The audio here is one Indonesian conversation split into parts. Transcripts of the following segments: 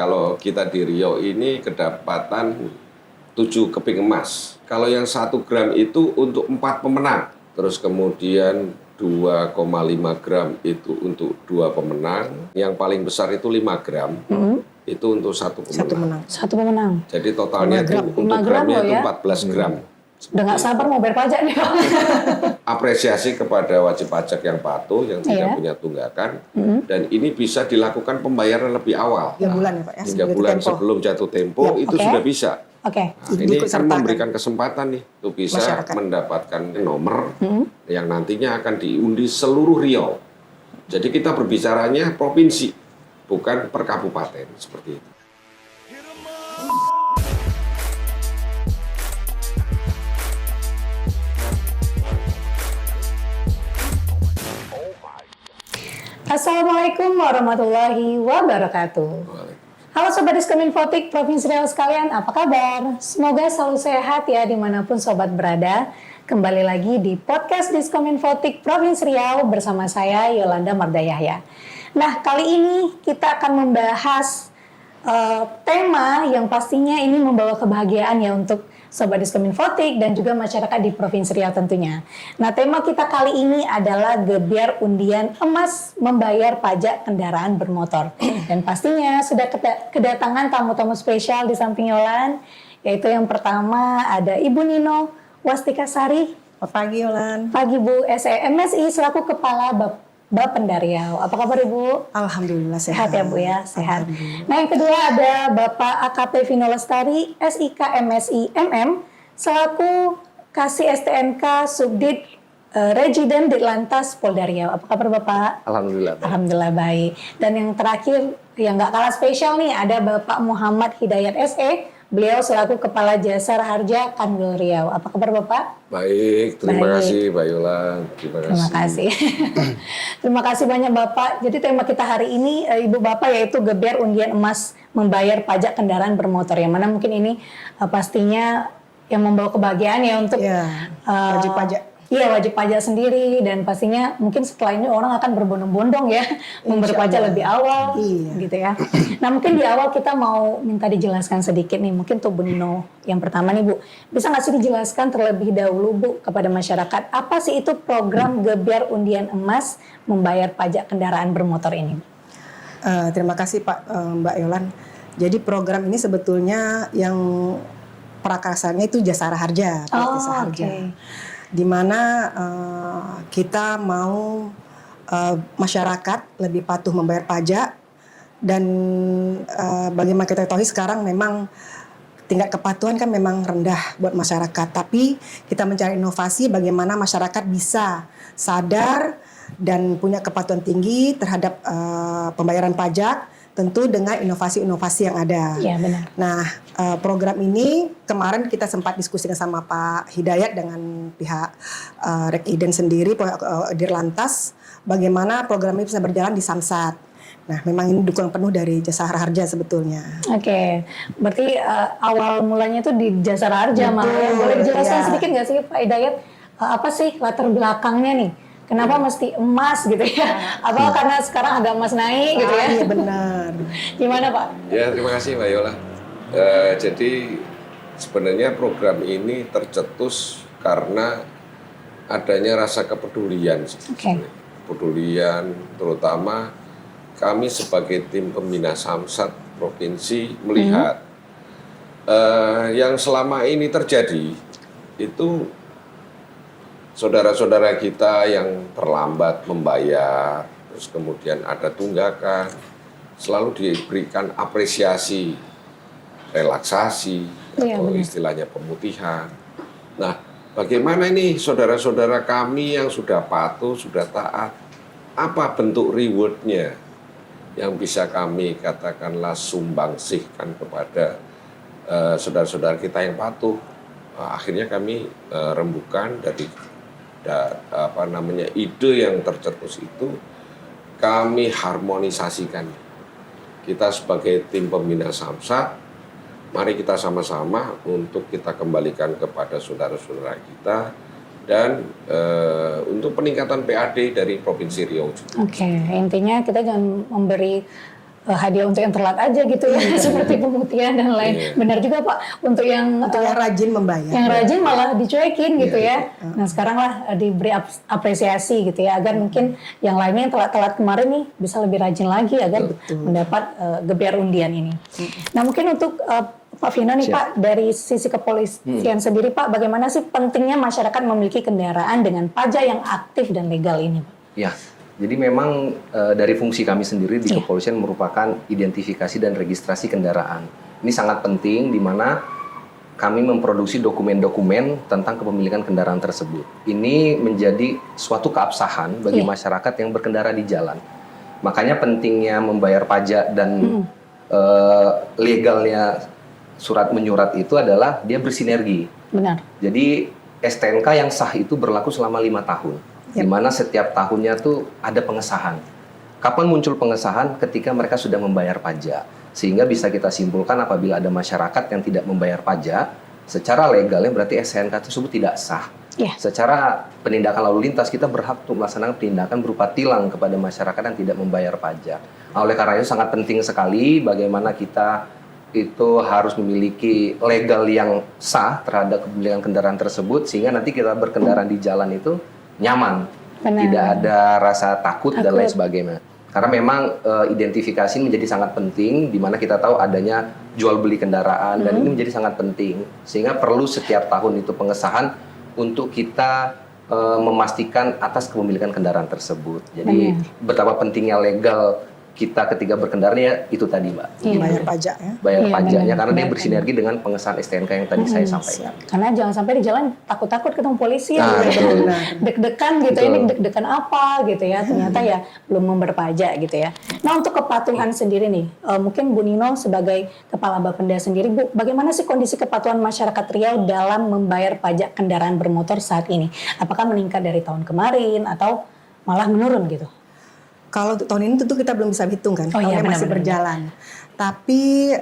Kalau kita di Riau ini kedapatan 7 keping emas. Kalau yang 1 gram itu untuk 4 pemenang. Terus kemudian 2,5 gram itu untuk 2 pemenang. Yang paling besar itu 5 gram. Itu untuk 1 pemenang. Satu pemenang. Jadi totalnya itu untuk gramnya itu 14 gram. Udah nggak sabar mau bayar pajak nih. Apresiasi kepada wajib pajak yang patuh, yang tidak punya tunggakan. Dan ini bisa dilakukan pembayaran lebih awal. 3 bulan ya Pak ya? 3 bulan sebelum jatuh tempo itu sudah bisa. Oke. Nah, ini kan memberikan kesempatan nih untuk bisa masyarakat mendapatkan nomor yang nantinya akan diundi seluruh Riau. Jadi kita berbicaranya provinsi, bukan per kabupaten seperti itu. Assalamualaikum warahmatullahi wabarakatuh. Halo Sobat Diskominfotik Provinsi Riau sekalian, apa kabar? Semoga selalu sehat ya dimanapun Sobat berada. Kembali lagi di podcast Diskominfotik Provinsi Riau bersama saya Yolanda Mardayahya. Nah, kali ini kita akan membahas tema yang pastinya ini membawa kebahagiaan ya untuk Sobat Diskominfotik dan juga masyarakat di Provinsi Riau tentunya. Nah, tema kita kali ini adalah gebyar undian emas membayar pajak kendaraan bermotor. Dan pastinya sudah kedatangan tamu-tamu spesial di samping Yolan, yaitu yang pertama ada Ibu Nino Wastikasari. Selamat pagi Yolan. Pagi Bu, MSI selaku Kepala Bapenda Riau. Apa kabar Ibu? Alhamdulillah Sehat ya Bu ya, sehat. Nah yang kedua ada Bapak AKP Vino Lestari, SIK MSI MM, selaku Kasih STNK Subdit Regiden Ditlantas Polda Riau. Apa kabar Bapak? Alhamdulillah. Alhamdulillah baik. Dan yang terakhir yang nggak kalah spesial nih ada Bapak Muhammad Hidayat SE. Beliau selaku Kepala Jasa Raharja Kanwil Riau. Apa kabar Bapak? Baik, terima kasih Mbak Yola. Terima kasih. Terima kasih banyak Bapak. Jadi tema kita hari ini Ibu Bapak yaitu gebyar undian emas membayar pajak kendaraan bermotor. Yang mana mungkin ini pastinya yang membawa kebahagiaan ya untuk wajib pajak. Iya, wajib pajak sendiri dan pastinya mungkin setelah ini orang akan berbondong-bondong ya membayar pajak lebih awal gitu ya. Nah, mungkin di awal kita mau minta dijelaskan sedikit nih, mungkin untuk Bu Nino yang pertama nih Bu. Bisa nggak sih dijelaskan terlebih dahulu Bu kepada masyarakat apa sih itu program gebyar undian emas membayar pajak kendaraan bermotor ini? Terima kasih Pak Mbak Yolan. Jadi program ini sebetulnya yang prakasanya itu Jasa Raharja, Jasa Raharja. Okay. Di mana kita mau masyarakat lebih patuh membayar pajak dan bagaimana kita ketahui sekarang memang tingkat kepatuhan kan memang rendah buat masyarakat, tapi kita mencari inovasi bagaimana masyarakat bisa sadar dan punya kepatuhan tinggi terhadap pembayaran pajak, tentu dengan inovasi-inovasi yang ada. Iya benar. Nah, program ini kemarin kita sempat diskusikan sama Pak Hidayat dengan pihak Regiden sendiri, Dirlantas, bagaimana program ini bisa berjalan di Samsat. Nah, memang ini dukungan penuh dari Jasa Raharja sebetulnya. Oke, berarti awal mulanya itu di Jasa Raharja malah. Boleh dijelaskan sedikit nggak sih Pak Hidayat, apa sih latar belakangnya nih? Kenapa mesti emas gitu ya? Apa karena sekarang harga emas naik gitu ya? Iya benar. Gimana Pak? Ya terima kasih Mbak Yola. Jadi sebenarnya program ini tercetus karena adanya rasa kepedulian. Kepedulian terutama kami sebagai tim pembina Samsat Provinsi melihat yang selama ini terjadi itu saudara-saudara kita yang terlambat membayar, terus kemudian ada tunggakan, selalu diberikan apresiasi, relaksasi, atau istilahnya pemutihan. Nah, bagaimana ini saudara-saudara kami yang sudah patuh, sudah taat, apa bentuk rewardnya yang bisa kami katakanlah sumbangsihkan kepada saudara-saudara kita yang patuh? Akhirnya kami rembukan dari ide yang tercetus itu kami harmonisasikan. Kita sebagai tim pembina Samsat, mari kita sama-sama untuk kita kembalikan kepada saudara-saudara kita dan untuk peningkatan PAD dari Provinsi Riau. Oke, intinya kita jangan memberi hadiah untuk yang telat aja gitu ya, seperti pemutihan dan lain. Benar juga Pak, untuk yang rajin membayar. Yang rajin malah dicuekin gitu ya. Nah sekarang lah diberi apresiasi gitu ya, agar mungkin yang lainnya yang telat-telat kemarin nih bisa lebih rajin lagi agar mendapat gebiar undian ini. Nah mungkin untuk Pak Vino nih Pak, dari sisi kepolisian sendiri Pak, bagaimana sih pentingnya masyarakat memiliki kendaraan dengan pajak yang aktif dan legal ini Pak? Ya, jadi memang dari fungsi kami sendiri di kepolisian merupakan identifikasi dan registrasi kendaraan. Ini sangat penting di mana kami memproduksi dokumen-dokumen tentang kepemilikan kendaraan tersebut. Ini menjadi suatu keabsahan bagi masyarakat yang berkendara di jalan. Makanya pentingnya membayar pajak dan legalnya surat menyurat itu adalah dia bersinergi. Benar. Jadi STNK yang sah itu berlaku selama 5 tahun. Di mana setiap tahunnya tuh ada pengesahan. Kapan muncul pengesahan? Ketika mereka sudah membayar pajak. Sehingga bisa kita simpulkan apabila ada masyarakat yang tidak membayar pajak, secara legalnya berarti STNK tersebut tidak sah. Secara penindakan lalu lintas kita berhak untuk melaksanakan penindakan berupa tilang kepada masyarakat yang tidak membayar pajak. Nah, oleh karena itu sangat penting sekali bagaimana kita itu harus memiliki legal yang sah terhadap kepemilikan kendaraan tersebut, sehingga nanti kita berkendara di jalan itu nyaman, tidak ada rasa takut dan lain sebagainya. Karena memang identifikasi menjadi sangat penting, di mana kita tahu adanya jual beli kendaraan dan ini menjadi sangat penting, sehingga perlu setiap tahun itu pengesahan untuk kita memastikan atas kepemilikan kendaraan tersebut. Jadi betapa pentingnya legal kita ketika berkendara ya itu tadi Mbak. Bayar pajak ya. Bayar pajaknya karena dia bersinergi dengan pengesahan STNK yang tadi saya sampaikan. Karena jangan sampai di jalan takut-takut ketemu polisi ya. Deg-degan gitu, ini deg-degan apa gitu ya. Ternyata ya belum membayar pajak gitu ya. Nah untuk kepatuhan sendiri nih, mungkin Bu Nino sebagai Kepala Bapenda sendiri, Bu, bagaimana sih kondisi kepatuhan masyarakat Riau dalam membayar pajak kendaraan bermotor saat ini? Apakah meningkat dari tahun kemarin atau malah menurun gitu? Kalau untuk tahun ini tentu kita belum bisa hitung kan, karena masih berjalan. Tapi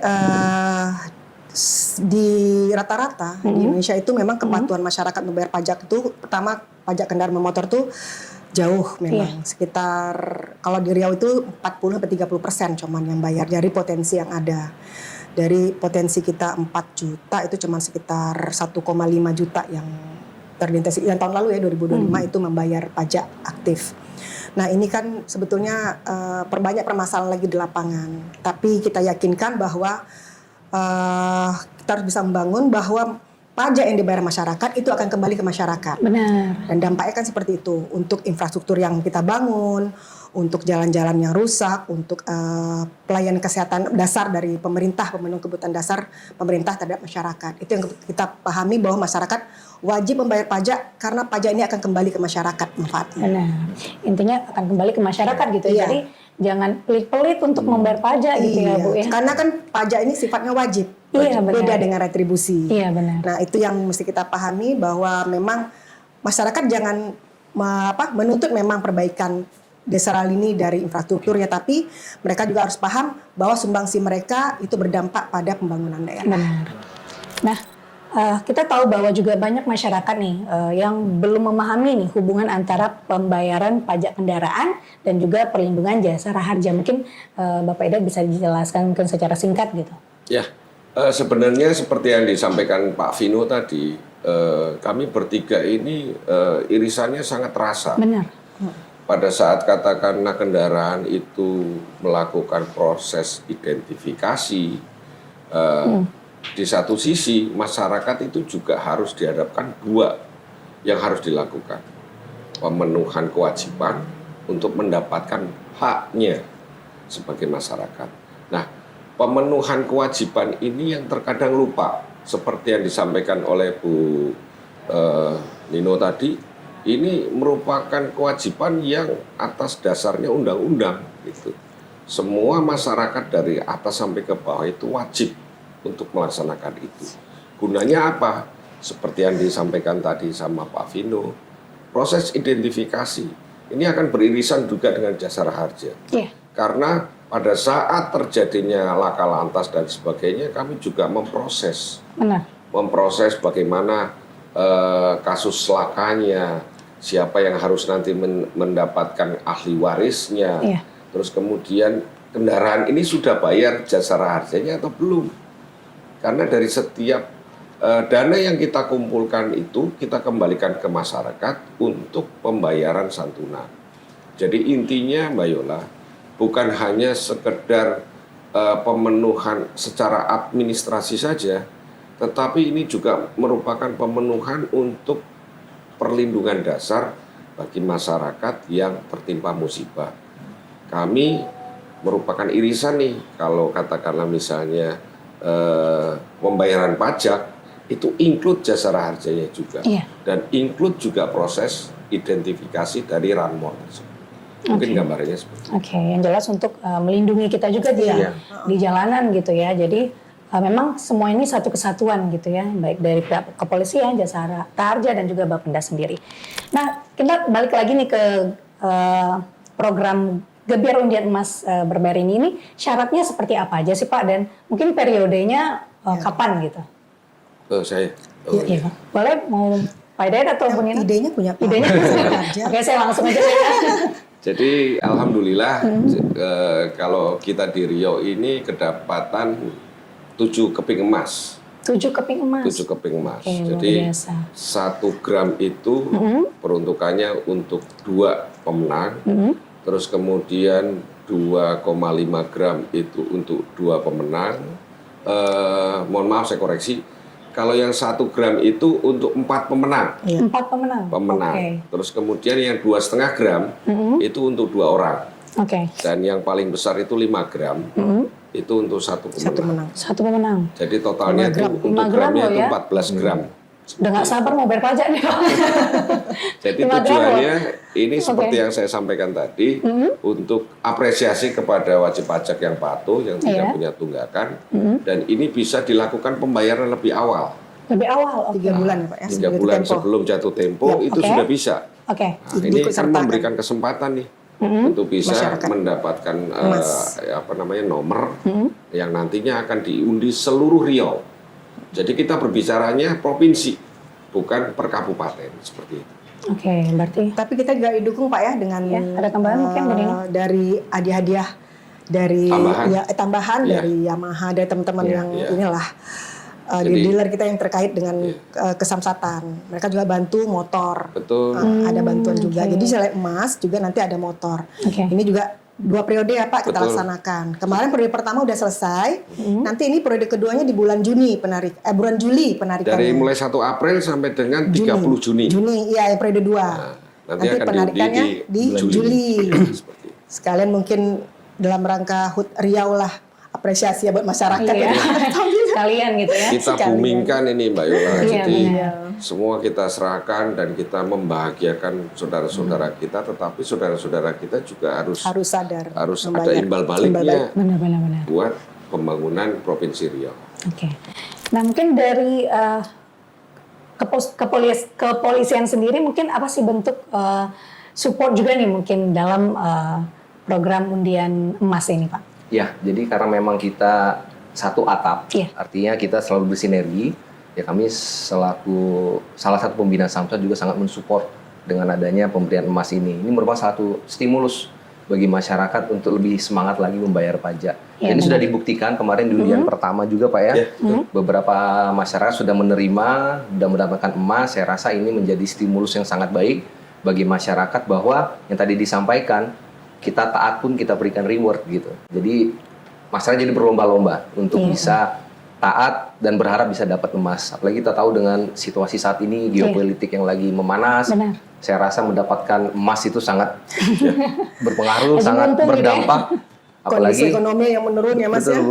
di rata-rata di Indonesia itu memang kepatuhan masyarakat membayar pajak itu, pertama pajak kendaraan bermotor tuh jauh memang. Sekitar kalau di Riau itu 40-30% cuman yang bayar dari potensi yang ada. Dari potensi kita 4 juta itu cuman sekitar 1,5 juta yang terdeteksi. Yang tahun lalu ya 2025 itu membayar pajak aktif. Nah ini kan sebetulnya perbanyak permasalahan lagi di lapangan. Tapi kita yakinkan bahwa kita harus bisa membangun bahwa pajak yang dibayar masyarakat itu akan kembali ke masyarakat. Benar. Dan dampaknya kan seperti itu. Untuk infrastruktur yang kita bangun, untuk jalan-jalan yang rusak, untuk pelayanan kesehatan dasar dari pemerintah, pemenuhan kebutuhan dasar pemerintah terhadap masyarakat. Itu yang kita pahami bahwa masyarakat wajib membayar pajak karena pajak ini akan kembali ke masyarakat manfaatnya. Benar. Intinya akan kembali ke masyarakat gitu ya. Jadi jangan pelit-pelit untuk membayar pajak gitu ya Bu ya. Karena kan pajak ini sifatnya wajib. Beda dengan retribusi. Iya benar. Nah itu yang mesti kita pahami bahwa memang masyarakat jangan menuntut memang perbaikan dasar ini dari infrastrukturnya, tapi mereka juga harus paham bahwa sumbangsi mereka itu berdampak pada pembangunan daerah. Benar. Nah, kita tahu bahwa juga banyak masyarakat nih yang belum memahami nih hubungan antara pembayaran pajak kendaraan dan juga perlindungan jasa raharja. Mungkin Bapak Eda bisa dijelaskan mungkin secara singkat gitu. Ya, sebenarnya seperti yang disampaikan Pak Vino tadi, kami bertiga ini irisannya sangat terasa. Benar. Pada saat katakanlah kendaraan itu melakukan proses identifikasi, di satu sisi masyarakat itu juga harus dihadapkan dua yang harus dilakukan. Pemenuhan kewajiban untuk mendapatkan haknya sebagai masyarakat. Nah, pemenuhan kewajiban ini yang terkadang lupa. Seperti yang disampaikan oleh Bu Nino tadi, ini merupakan kewajiban yang atas dasarnya undang-undang gitu. Semua masyarakat dari atas sampai ke bawah itu wajib untuk melaksanakan itu. Gunanya apa? Seperti yang disampaikan tadi sama Pak Vino, proses identifikasi ini akan beririsan juga dengan jasa raharja. Karena pada saat terjadinya laka lantas dan sebagainya, kami juga memproses. Memproses bagaimana kasus lakanya, siapa yang harus nanti mendapatkan ahli warisnya, terus kemudian kendaraan ini sudah bayar jasara harjanya atau belum. Karena dari setiap dana yang kita kumpulkan itu kita kembalikan ke masyarakat untuk pembayaran santunan. Jadi intinya Mbak Yola, bukan hanya sekedar pemenuhan secara administrasi saja, tetapi ini juga merupakan pemenuhan untuk perlindungan dasar bagi masyarakat yang tertimpa musibah. Kami merupakan irisan nih, kalau katakanlah misalnya pembayaran pajak itu include jasara harjanya juga, dan include juga proses identifikasi dari Ranmor. Mungkin gambarnya seperti itu. Oke, yang jelas untuk melindungi kita juga di jalanan gitu ya. Jadi memang semua ini satu kesatuan gitu ya, baik dari pihak kepolisian, jasara harja dan juga Bapenda sendiri. Nah, kita balik lagi nih ke program Gebyar Undian Emas Berbayar ini syaratnya seperti apa aja sih Pak, dan mungkin periodenya kapan gitu? Saya. Iya. Boleh mau Pak Hidayat atau Bu Nina? Idenya punya Pak. Idenya Oke, saya langsung aja. Jadi alhamdulillah kalau kita di Riau ini kedapatan 7 keping emas. 7 keping emas. 7 keping emas. Oke, jadi luar biasa. 1 gram itu peruntukannya untuk 2 pemenang. Terus kemudian 2,5 gram itu untuk 2 pemenang. Mohon maaf saya koreksi. Kalau yang 1 gram itu untuk 4 pemenang. 4 pemenang. Okay. Terus kemudian yang 2,5 gram itu untuk 2 orang. Oke. Dan yang paling besar itu 5 gram. Itu untuk 1 pemenang. 1 pemenang. Jadi totalnya itu untuk gramnya itu 14 gram. Udah nggak sabar mau bayar pajak nih Pak. Jadi tujuannya ini seperti yang saya sampaikan tadi, untuk apresiasi kepada wajib pajak yang patuh, yang tidak punya tunggakan, dan ini bisa dilakukan pembayaran lebih awal. Lebih awal, 3 bulan ya Pak ya? 3 bulan sebelum jatuh tempo itu sudah bisa. Nah, ini kan memberikan kesempatan nih untuk bisa masyarakat mendapatkan nomor yang nantinya akan diundi seluruh Riau. Jadi kita berbicaranya provinsi, bukan per kabupaten seperti itu. Oke, berarti. Tapi kita juga didukung Pak ya dengan ada tambahan mungkin Bu Nina? Dari hadiah dari tambahan Ya. dari Yamaha, dari teman-teman yang inilah Jadi, dealer kita yang terkait dengan kesamsatan. Mereka juga bantu motor. Betul. Ada bantuan juga. Jadi selain emas juga nanti ada motor. Ini juga 2 periode ya Pak kita laksanakan. Kemarin periode pertama udah selesai. Nanti ini periode keduanya di bulan Juli penarikannya. Dari mulai 1 April sampai dengan 30 Juni. Iya, yang periode 2. Nanti akan penarikannya di Juli. Sekalian mungkin dalam rangka HUT Riau lah, apresiasi buat masyarakat. Sekalian gitu ya. Kita boomingkan ini Mbak Yola. Jadi semua kita serahkan dan kita membahagiakan saudara-saudara kita, tetapi saudara-saudara kita juga harus sadar, harus ada imbal baliknya benar. buat pembangunan Provinsi Riau. Oke. Nah mungkin dari kepolisian sendiri mungkin apa sih bentuk support juga nih mungkin dalam program undian emas ini Pak? Ya, jadi karena memang kita satu atap, artinya kita selalu bersinergi. Ya kami selaku salah satu pembina Samsat juga sangat mensupport dengan adanya pemberian emas ini. Ini merupakan satu stimulus bagi masyarakat untuk lebih semangat lagi membayar pajak. Ini sudah dibuktikan kemarin di undian pertama juga Pak ya. Beberapa masyarakat sudah menerima, sudah mendapatkan emas. Saya rasa ini menjadi stimulus yang sangat baik bagi masyarakat bahwa yang tadi disampaikan, kita taat pun kita berikan reward gitu. Jadi masyarakat jadi berlomba-lomba untuk bisa taat dan berharap bisa dapat emas. Apalagi kita tahu dengan situasi saat ini geopolitik yang lagi memanas. Saya rasa mendapatkan emas itu sangat berpengaruh, sangat berdampak. Apalagi kondisi ekonomi yang menurun ya Mas ya.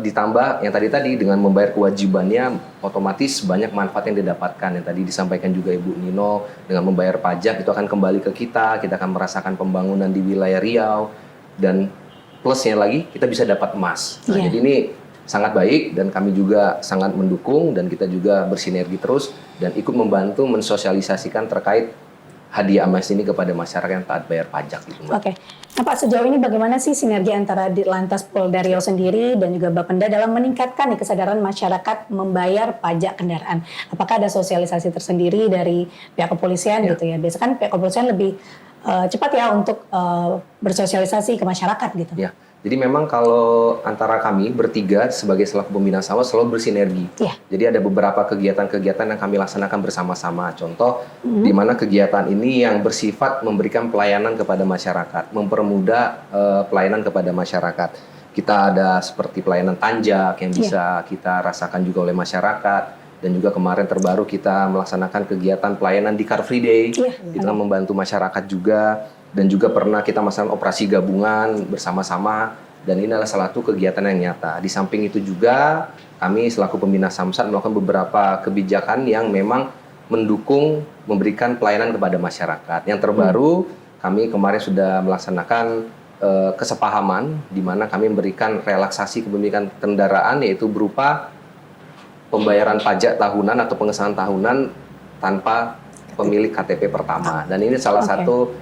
Ditambah yang tadi dengan membayar kewajibannya, otomatis banyak manfaat yang didapatkan. Yang tadi disampaikan juga Ibu Nino, dengan membayar pajak itu akan kembali ke kita akan merasakan pembangunan di wilayah Riau, dan plusnya lagi kita bisa dapat emas. Nah, jadi ini sangat baik dan kami juga sangat mendukung, dan kita juga bersinergi terus dan ikut membantu mensosialisasikan terkait hadiah emas ini kepada masyarakat yang taat bayar pajak gitu Mbak. Oke. Nah Pak, sejauh ini bagaimana sih sinergi antara Ditlantas Polda Riau sendiri dan juga Bapenda dalam meningkatkan kesadaran masyarakat membayar pajak kendaraan? Apakah ada sosialisasi tersendiri dari pihak kepolisian gitu ya? Biasanya kan pihak kepolisian lebih cepat ya untuk bersosialisasi ke masyarakat gitu. Ya, jadi memang kalau antara kami bertiga sebagai selaku pembina sama selalu bersinergi. Iya. Jadi ada beberapa kegiatan-kegiatan yang kami laksanakan bersama-sama. Contoh, di mana kegiatan ini yang bersifat memberikan pelayanan kepada masyarakat, mempermudah pelayanan kepada masyarakat. Kita ada seperti pelayanan tanjak yang bisa kita rasakan juga oleh masyarakat. Dan juga kemarin terbaru kita melaksanakan kegiatan pelayanan di Car Free Day. Kita membantu masyarakat juga. Dan juga pernah kita melaksanakan operasi gabungan bersama-sama. Dan ini adalah salah satu kegiatan yang nyata. Di samping itu juga kami selaku pembina Samsat melakukan beberapa kebijakan yang memang mendukung memberikan pelayanan kepada masyarakat. Yang terbaru kami kemarin sudah melaksanakan kesepahaman di mana kami memberikan relaksasi kepemilikan kendaraan yaitu berupa pembayaran pajak tahunan atau pengesahan tahunan tanpa pemilik KTP pertama. Dan ini salah satu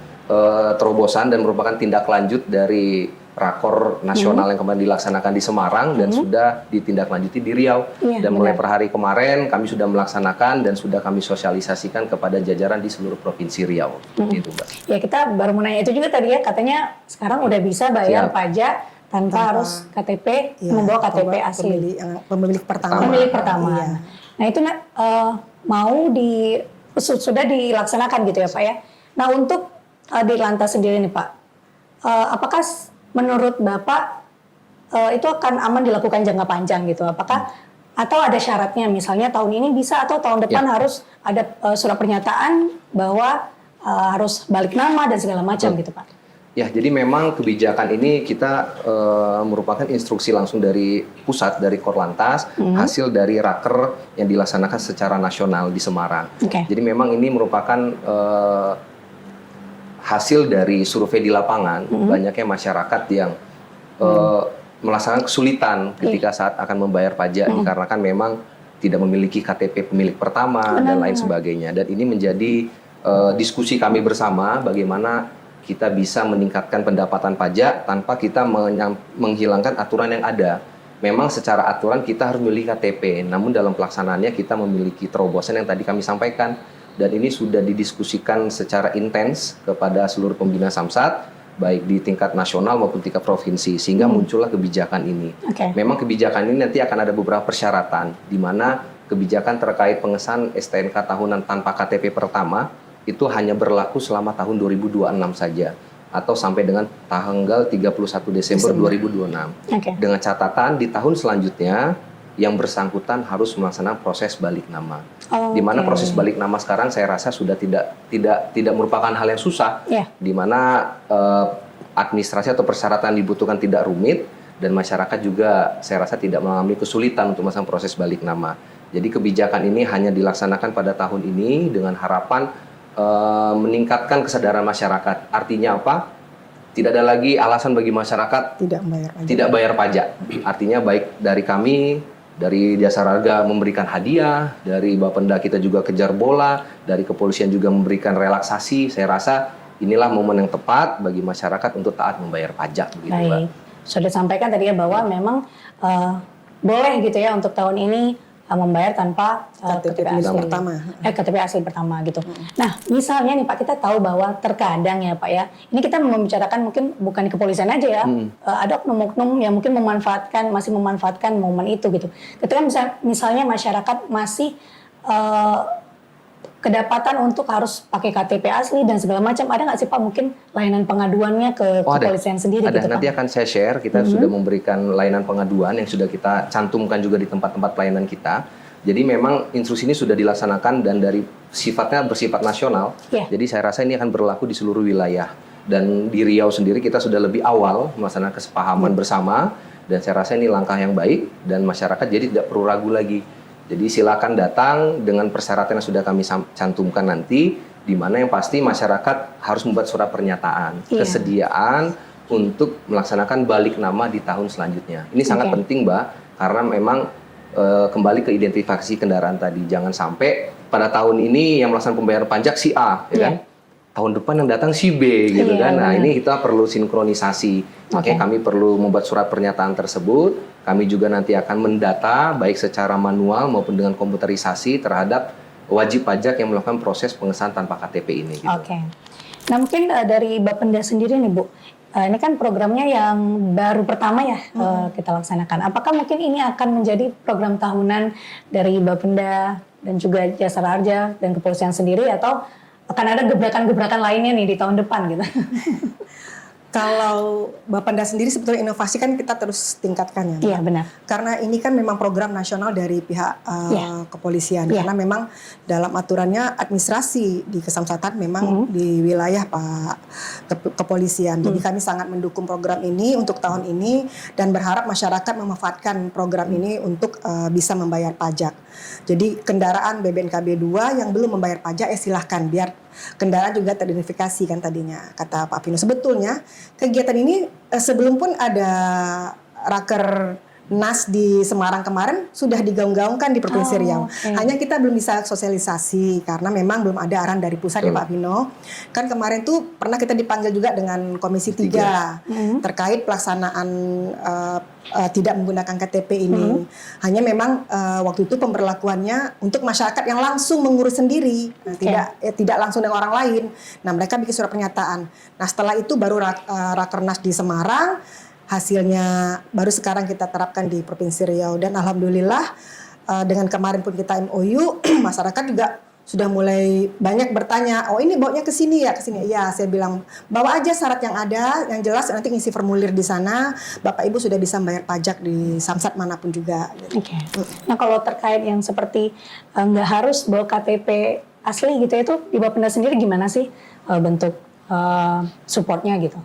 terobosan dan merupakan tindak lanjut dari rakor nasional yang kemarin dilaksanakan di Semarang dan sudah ditindaklanjuti di Riau. Dan mulai per hari kemarin kami sudah melaksanakan dan sudah kami sosialisasikan kepada jajaran di seluruh provinsi Riau. Gitu, Mbak. Ya, kita baru mau nanya itu juga tadi ya, katanya sekarang udah bisa bayar pajak tanpa harus KTP, membawa KTP asli. Pemilik pertama. Pemilik pertama. Iya. Nah itu mau sudah dilaksanakan gitu ya Pak ya. Nah untuk di lantas sendiri nih Pak, apakah menurut Bapak itu akan aman dilakukan jangka panjang gitu? Apakah atau ada syaratnya misalnya tahun ini bisa atau tahun depan harus ada surat pernyataan bahwa harus balik nama dan segala macam gitu Pak? Ya, jadi memang kebijakan ini kita merupakan instruksi langsung dari pusat, dari Korlantas, hasil dari raker yang dilaksanakan secara nasional di Semarang. Jadi memang ini merupakan hasil dari survei di lapangan, banyaknya masyarakat yang melaksanakan kesulitan ketika saat akan membayar pajak, dikarenakan memang tidak memiliki KTP pemilik pertama dan lain sebagainya. Dan ini menjadi diskusi kami bersama bagaimana kita bisa meningkatkan pendapatan pajak tanpa kita menghilangkan aturan yang ada. Memang secara aturan kita harus memiliki KTP, namun dalam pelaksanaannya kita memiliki terobosan yang tadi kami sampaikan. Dan ini sudah didiskusikan secara intens kepada seluruh pembina Samsat, baik di tingkat nasional maupun tingkat provinsi, sehingga muncullah kebijakan ini. Memang kebijakan ini nanti akan ada beberapa persyaratan, di mana kebijakan terkait pengesahan STNK tahunan tanpa KTP pertama, itu hanya berlaku selama tahun 2026 saja atau sampai dengan tanggal 31 Desember 2026. Dengan catatan di tahun selanjutnya yang bersangkutan harus melaksanakan proses balik nama. Di mana proses balik nama sekarang saya rasa sudah tidak merupakan hal yang susah. Di mana administrasi atau persyaratan dibutuhkan tidak rumit dan masyarakat juga saya rasa tidak mengalami kesulitan untuk melaksanakan proses balik nama. Jadi kebijakan ini hanya dilaksanakan pada tahun ini dengan harapan meningkatkan kesadaran masyarakat. Artinya apa? Tidak ada lagi alasan bagi masyarakat tidak bayar pajak. Artinya baik dari kami, dari Jasa Marga memberikan hadiah, dari Bapenda kita juga kejar bola, dari kepolisian juga memberikan relaksasi. Saya rasa inilah momen yang tepat bagi masyarakat untuk taat membayar pajak. Begitu, Mbak. Sudah sampaikan tadi ya bahwa memang boleh gitu ya untuk tahun ini membayar tanpa KTP asli pertama. KTP asli pertama gitu. Nah, misalnya nih Pak, kita tahu bahwa terkadang ya Pak ya, ini kita membicarakan mungkin bukan di kepolisian aja ya, ada oknum-oknum yang mungkin masih memanfaatkan momen itu gitu. Ketika misalnya masyarakat masih kedapatan untuk harus pakai KTP asli dan segala macam, ada nggak sih Pak mungkin layanan pengaduannya ke kepolisian sendiri ada. gitu Pak? Nanti akan saya share, kita sudah memberikan layanan pengaduan yang sudah kita cantumkan juga di tempat-tempat pelayanan kita. Jadi memang instruksi ini sudah dilaksanakan dan dari sifatnya bersifat nasional. Jadi saya rasa ini akan berlaku di seluruh wilayah. Dan di Riau sendiri kita sudah lebih awal melaksanakan kesepahaman bersama dan saya rasa ini langkah yang baik dan masyarakat jadi tidak perlu ragu lagi. Jadi silakan datang dengan persyaratan yang sudah kami cantumkan nanti, di mana yang pasti masyarakat harus membuat surat pernyataan kesediaan untuk melaksanakan balik nama di tahun selanjutnya. Ini sangat penting, Mbak, karena memang kembali ke identifikasi kendaraan tadi. Jangan sampai pada tahun ini yang melaksanakan pembayaran pajak si A, ya kan? Tahun depan yang datang si B, gitu kan? Nah, ini kita perlu sinkronisasi. Makanya kami perlu membuat surat pernyataan tersebut. Kami juga nanti akan mendata baik secara manual maupun dengan komputerisasi terhadap wajib pajak yang melakukan proses pengesahan tanpa KTP ini. Gitu. Nah mungkin dari Bapenda sendiri nih Bu, ini kan programnya yang baru pertama ya kita laksanakan. Apakah mungkin ini akan menjadi program tahunan dari Bapenda dan juga Jasara Harja dan kepolisian sendiri, atau akan ada gebrakan-gebrakan lainnya nih di tahun depan gitu? Kalau Bapenda sendiri sebetulnya inovasi kan kita terus tingkatkan ya, Mbak. Iya benar. Karena ini kan memang program nasional dari pihak kepolisian. Iya. Karena memang dalam aturannya administrasi di Kesamsatan memang di wilayah Pak Kepolisian. Jadi kami sangat mendukung program ini untuk tahun ini dan berharap masyarakat memanfaatkan program ini untuk bisa membayar pajak. Jadi kendaraan BBNKB 2 yang belum membayar pajak silahkan, biar kendaraan juga teridentifikasi kan tadinya kata Pak Pino. Sebetulnya kegiatan ini sebelum pun ada Raker Nas di Semarang kemarin sudah digaung-gaungkan di Provinsi Riau. Okay. Hanya kita belum bisa sosialisasi karena memang belum ada arahan dari pusat ya Pak Pino. Kan kemarin tuh pernah kita dipanggil juga dengan Komisi 3 terkait pelaksanaan tidak menggunakan KTP ini. Hanya memang waktu itu pemberlakuannya untuk masyarakat yang langsung mengurus sendiri, tidak langsung dengan orang lain. Nah mereka bikin surat pernyataan. Nah setelah itu baru Rakernas di Semarang. Hasilnya baru sekarang kita terapkan di Provinsi Riau dan alhamdulillah dengan kemarin pun kita MOU masyarakat juga sudah mulai banyak bertanya, oh ini bawanya ke sini ya, ke sini. Ya, saya bilang bawa aja syarat yang ada, yang jelas nanti ngisi formulir di sana, Bapak Ibu sudah bisa bayar pajak di Samsat manapun juga. Oke. Nah kalau terkait yang seperti nggak harus bawa KTP asli gitu, itu di Bapenda sendiri gimana sih bentuk supportnya gitu?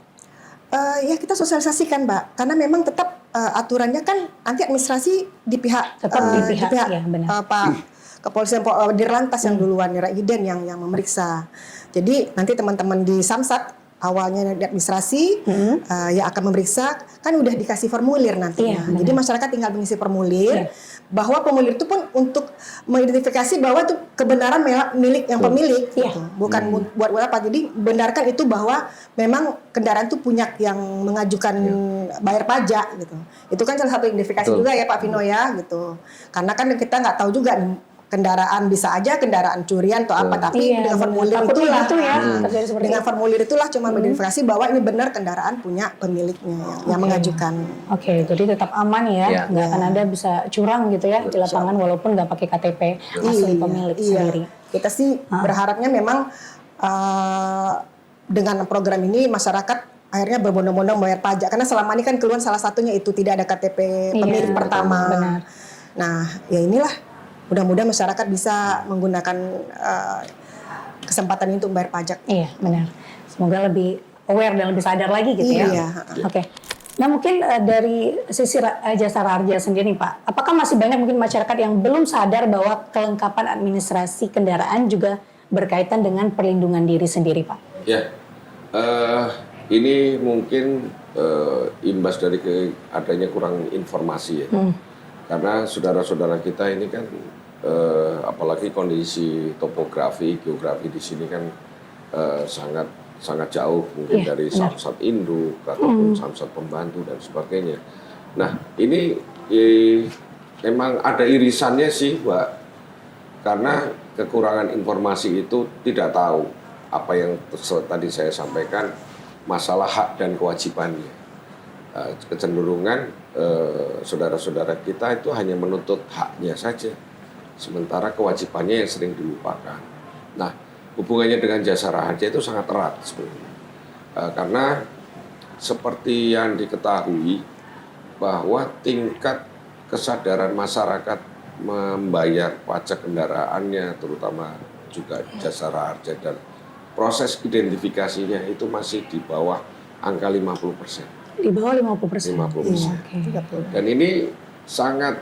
Ya kita sosialisasikan Mbak, karena memang tetap aturannya kan nanti administrasi di pihak Tetap di pihak ya, benar. Pak Kepolisian Dirlantas yang duluan Raiden yang memeriksa. Jadi nanti teman-teman di Samsat awalnya di administrasi yang akan memeriksa kan udah dikasih formulir nantinya. Iya, jadi masyarakat tinggal mengisi formulir bahwa formulir itu pun untuk mengidentifikasi bahwa itu kebenaran milik yang pemilik gitu. Bukan buat apa. Jadi benarkan itu bahwa memang kendaraan itu punya yang mengajukan bayar pajak gitu. Itu kan salah satu identifikasi juga ya Pak Vino ya gitu. Karena kan kita nggak tahu juga kendaraan bisa aja kendaraan curian atau apa, tapi dengan formulir itulah dengan formulir itulah cuma mengidentifikasi bahwa ini benar kendaraan punya pemiliknya yang mengajukan. Oke, jadi tetap aman ya, nggak akan ada bisa curang gitu ya di lapangan walaupun nggak pakai KTP asli pemilik sendiri. Kita sih berharapnya memang dengan program ini masyarakat akhirnya berbondong-bondong bayar pajak karena selama ini kan keluhan salah satunya itu tidak ada KTP pemilik pertama. Benar. Nah, ya inilah mudah-mudahan masyarakat bisa menggunakan kesempatan ini untuk bayar pajak. Iya, benar. Semoga lebih aware dan lebih sadar lagi gitu ya. Iya. Oke. Nah mungkin dari sisi Jasara Harja sendiri Pak, apakah masih banyak mungkin masyarakat yang belum sadar bahwa kelengkapan administrasi kendaraan juga berkaitan dengan perlindungan diri sendiri Pak? Ya, ini mungkin imbas dari adanya kurang informasi ya. Karena saudara-saudara kita ini kan apalagi kondisi topografi, geografi di sini kan sangat jauh mungkin dari Samsat induk ataupun Samsat pembantu dan sebagainya. Nah ini memang ada irisannya sih Mbak, karena kekurangan informasi itu tidak tahu apa yang tadi saya sampaikan masalah hak dan kewajibannya. Kecenderungan saudara-saudara kita itu hanya menuntut haknya saja, sementara kewajibannya yang sering dilupakan. Nah, hubungannya dengan Jasara Harja itu sangat erat sebenarnya, karena seperti yang diketahui bahwa tingkat kesadaran masyarakat membayar pajak kendaraannya, terutama juga Jasara Harja dan proses identifikasinya itu masih di bawah angka 50%. Di bawah 50%. 50%. Okay. Dan ini sangat